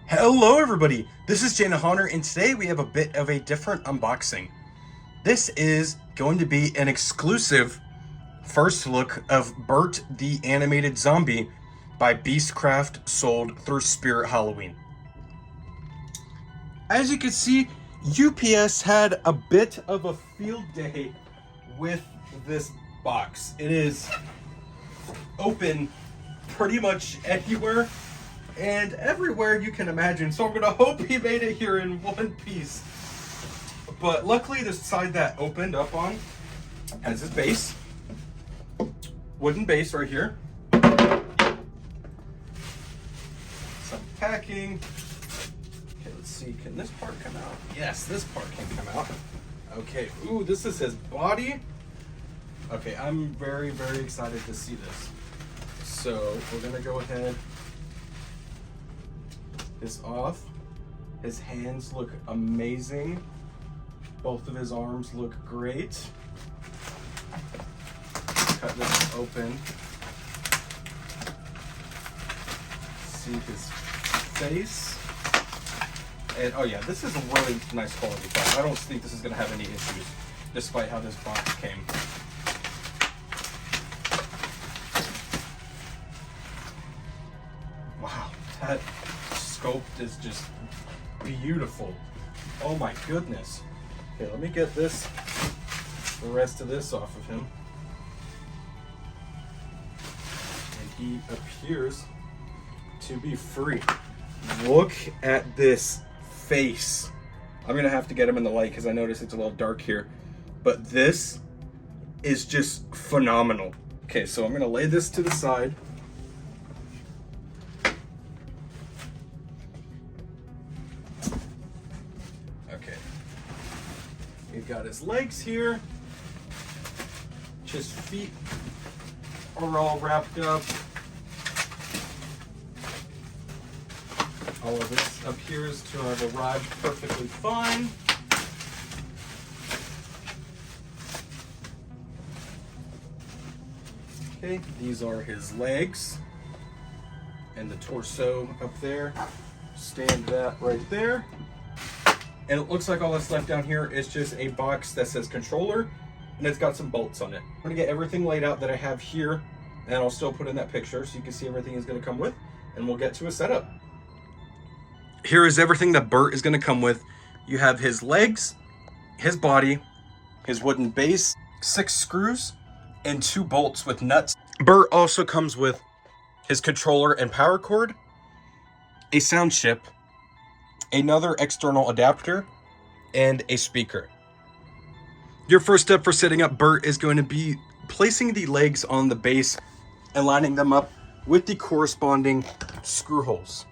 Hello everybody, this is Jaydenshaunts, and today we have a bit of a different unboxing. This is going to be an exclusive first look of Bert the Animated Zombie by Beastcraft, sold through Spirit Halloween. As you can see, UPS had a bit of a field day with this box. It is open pretty much anywhere and everywhere you can imagine, so I'm gonna hope he made it here in one piece. But luckily the side that opened up on has his base, wooden base right here. Some packing. Okay, let's see, can this part come out? Yes, this part can come out. Okay, ooh, this is his body. Okay, I'm very excited to see this. So we're gonna go ahead, this off. His hands look amazing. Both of his arms look great. Cut this open. See his face. And oh yeah, this is a really nice quality box. I don't think this is gonna have any issues, despite how this box came. Wow, that sculpt is just beautiful. Oh my goodness. Okay, let me get the rest of this off of him. And he appears to be free. Look at this face. I'm gonna have to get him in the light because I notice it's a little dark here, but this is just phenomenal. Okay, so I'm gonna lay this to the side. We've got his legs here. His feet are all wrapped up. All of this appears to have arrived perfectly fine. Okay, these are his legs and the torso up there. Stand that right there. And it looks like all that's left down here is just a box that says controller, and it's got some bolts on it. I'm gonna get everything laid out that I have here, and I'll still put in that picture so you can see everything is gonna come with, and we'll get to a setup. Here is everything that Bert is gonna come with. You have his legs, his body, his wooden base, 6 screws, and 2 bolts with nuts. Bert also comes with his controller and power cord, a sound chip, another external adapter, and a speaker. Your first step for setting up Bert is going to be placing the legs on the base and lining them up with the corresponding screw holes.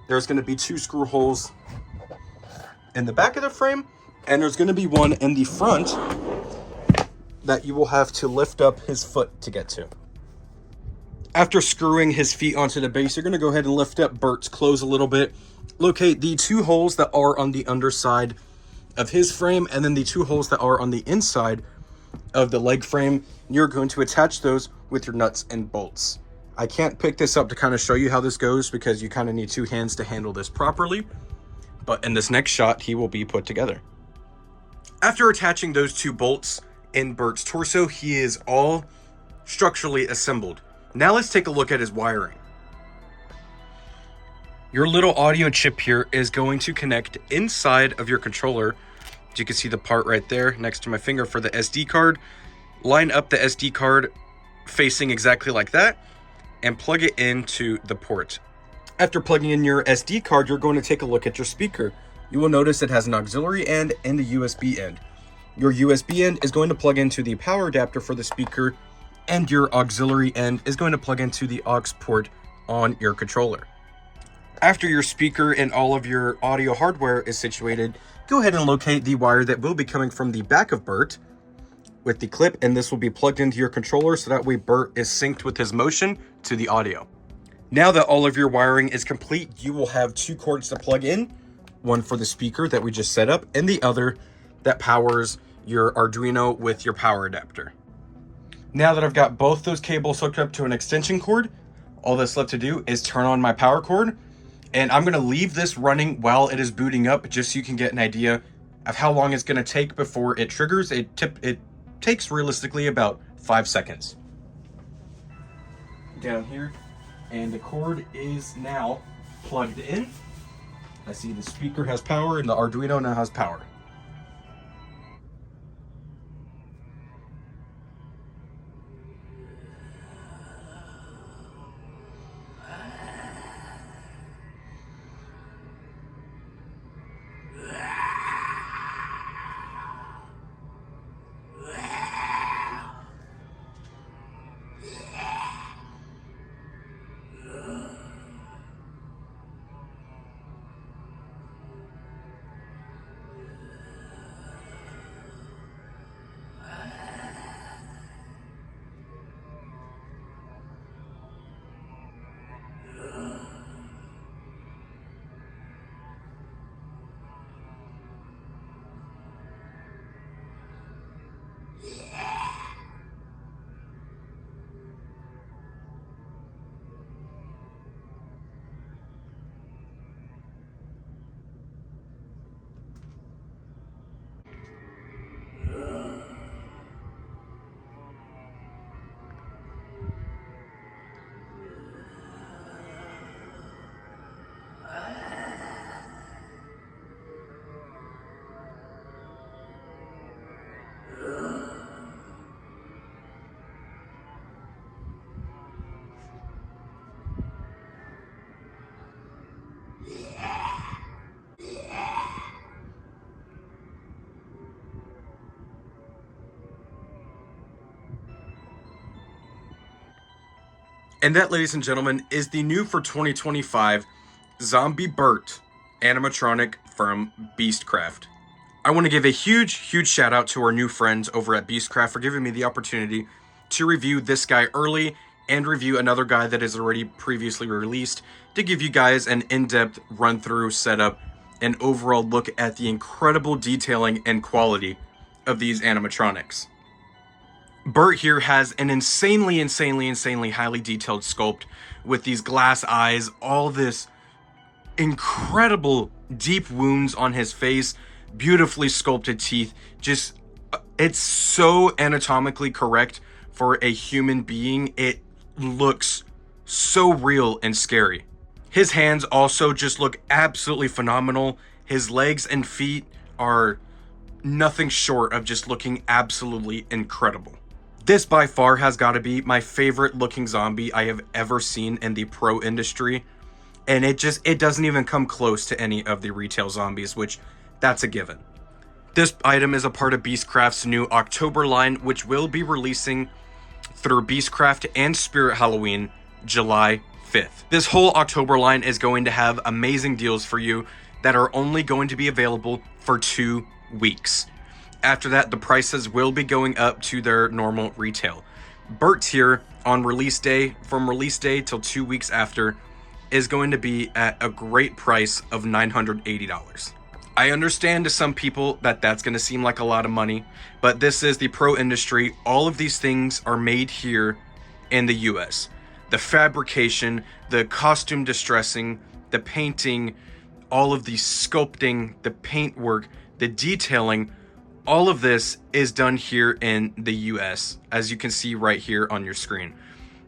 There's going to be 2 screw holes in the back of the frame, and there's going to be one in the front that you will have to lift up his foot to get to. After screwing his feet onto the base, you're going to go ahead and lift up Bert's clothes a little bit. Locate the 2 holes that are on the underside of his frame, and then the 2 holes that are on the inside of the leg frame. You're going to attach those with your nuts and bolts. I can't pick this up to kind of show you how this goes because you kind of need 2 hands to handle this properly. But in this next shot, he will be put together. After attaching those 2 bolts in Bert's torso, he is all structurally assembled. Now let's take a look at his wiring. Your little audio chip here is going to connect inside of your controller. As you can see the part right there next to my finger for the SD card. Line up the SD card facing exactly like that and plug it into the port. After plugging in your SD card, you're going to take a look at your speaker. You will notice it has an auxiliary end and a USB end. Your USB end is going to plug into the power adapter for the speaker, and your auxiliary end is going to plug into the aux port on your controller. After your speaker and all of your audio hardware is situated, go ahead and locate the wire that will be coming from the back of Bert with the clip, and this will be plugged into your controller so that way Bert is synced with his motion to the audio. Now that all of your wiring is complete, you will have 2 cords to plug in, one for the speaker that we just set up, and the other that powers your Arduino with your power adapter. Now that I've got both those cables hooked up to an extension cord, all that's left to do is turn on my power cord And I'm gonna leave this running while it is booting up, just so you can get an idea of how long it's gonna take before it triggers. It takes realistically about 5 seconds. Down here, and the cord is now plugged in. I see the speaker has power and the Arduino now has power. And that, ladies and gentlemen, is the new for 2025 Zombie Burt animatronic from Beastcraft. I want to give a huge shout out to our new friends over at Beastcraft for giving me the opportunity to review this guy early and review another guy that is already previously released, to give you guys an in-depth run-through, setup, and overall look at the incredible detailing and quality of these animatronics. Burt here has an insanely highly detailed sculpt with these glass eyes, all this incredible deep wounds on his face, beautifully sculpted teeth. Just, it's so anatomically correct for a human being. It looks so real and scary. His hands also just look absolutely phenomenal. His legs and feet are nothing short of just looking absolutely incredible. This by far has got to be my favorite looking zombie I have ever seen in the pro industry. And it doesn't even come close to any of the retail zombies, which that's a given. This item is a part of Beastcraft's new October line, which will be releasing through Beastcraft and Spirit Halloween, July 5th. This whole October line is going to have amazing deals for you that are only going to be available for 2 weeks. After that, the prices will be going up to their normal retail. Burt here on release day, from release day till 2 weeks after, is going to be at a great price of $980. I understand to some people that that's going to seem like a lot of money, but this is the pro industry. All of these things are made here in the US. The fabrication, the costume distressing, the painting, all of the sculpting, the paintwork, the detailing, all of this is done here in the US, as you can see right here on your screen.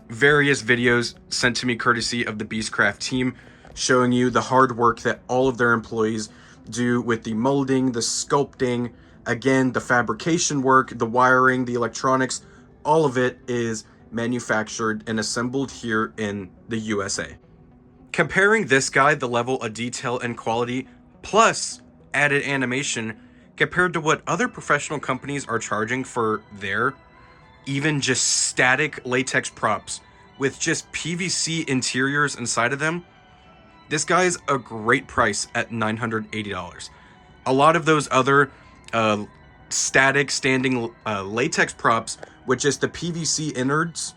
Various videos sent to me courtesy of the Beastcraft team showing you the hard work that all of their employees do with the molding, the sculpting, again, the fabrication work, the wiring, the electronics. All of it is manufactured and assembled here in the USA. Comparing this guy, the level of detail and quality, plus added animation, compared to what other professional companies are charging for their even just static latex props with just PVC interiors inside of them, this guy's a great price at $980. A lot of those other static standing latex props with just the PVC innards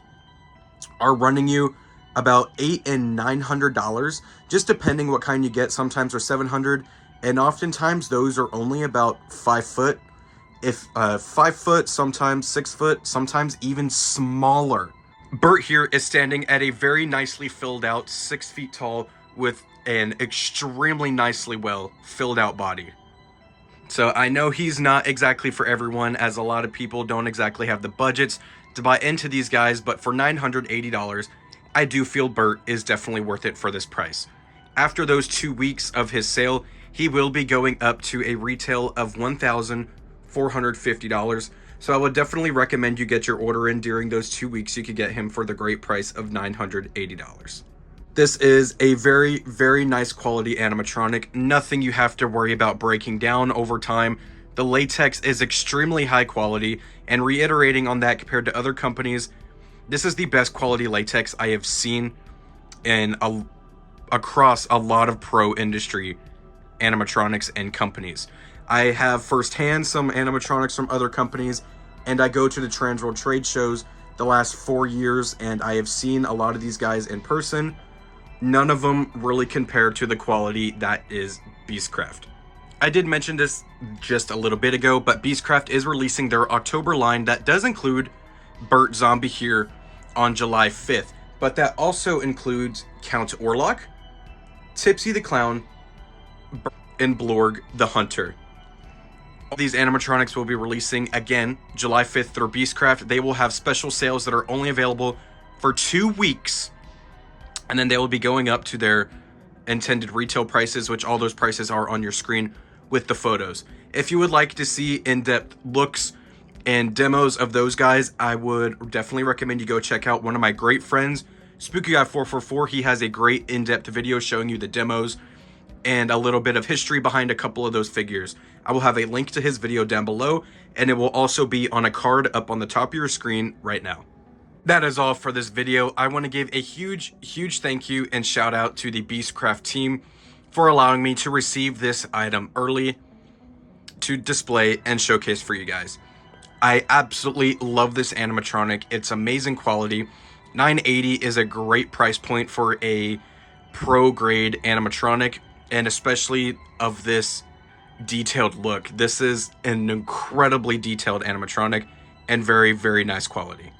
are running you about $800 and $900, just depending what kind you get. Sometimes they're $700, and oftentimes those are only about 5 foot. If 5 foot, sometimes 6 foot, sometimes even smaller. Burt here is standing at a very nicely filled out 6 feet tall with an extremely nicely well filled out body. So I know he's not exactly for everyone, as a lot of people don't exactly have the budgets to buy into these guys, but for $980, I do feel Bert is definitely worth it for this price. After those 2 weeks of his sale, he will be going up to a retail of $1,450. So I would definitely recommend you get your order in during those 2 weeks. You could get him for the great price of $980. This is a very, very nice quality animatronic. Nothing you have to worry about breaking down over time. The latex is extremely high quality, and reiterating on that compared to other companies, this is the best quality latex I have seen across a lot of pro industry animatronics and companies. I have firsthand some animatronics from other companies, and I go to the Transworld trade shows the last 4 years, and I have seen a lot of these guys in person. None of them really compare to the quality that is Beastcraft. I did mention this just a little bit ago, but Beastcraft is releasing their October line that does include Burt Zombie here on July 5th, but that also includes Count Orlok, Tipsy the Clown, and Blorg the Hunter. All these animatronics will be releasing again July 5th through Beastcraft. They will have special sales that are only available for 2 weeks, and then they will be going up to their intended retail prices, which all those prices are on your screen with the photos. If you would like to see in-depth looks and demos of those guys, I would definitely recommend you go check out one of my great friends, Spooky Guy 444. He has a great in-depth video showing you the demos and a little bit of history behind a couple of those figures. I will have a link to his video down below, and it will also be on a card up on the top of your screen right now. That is all for this video. I want to give a huge thank you and shout out to the Beastcraft team for allowing me to receive this item early to display and showcase for you guys. I absolutely love this animatronic. It's amazing quality. $980 is a great price point for a pro grade animatronic, and especially of this detailed look. This is an incredibly detailed animatronic and very, very nice quality.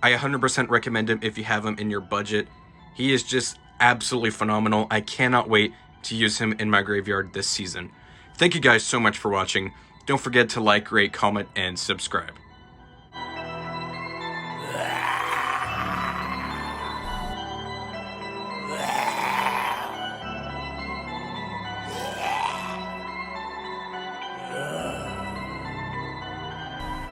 I 100% recommend him if you have him in your budget. He is just absolutely phenomenal. I cannot wait to use him in my graveyard this season. Thank you guys so much for watching. Don't forget to like, rate, comment, and subscribe.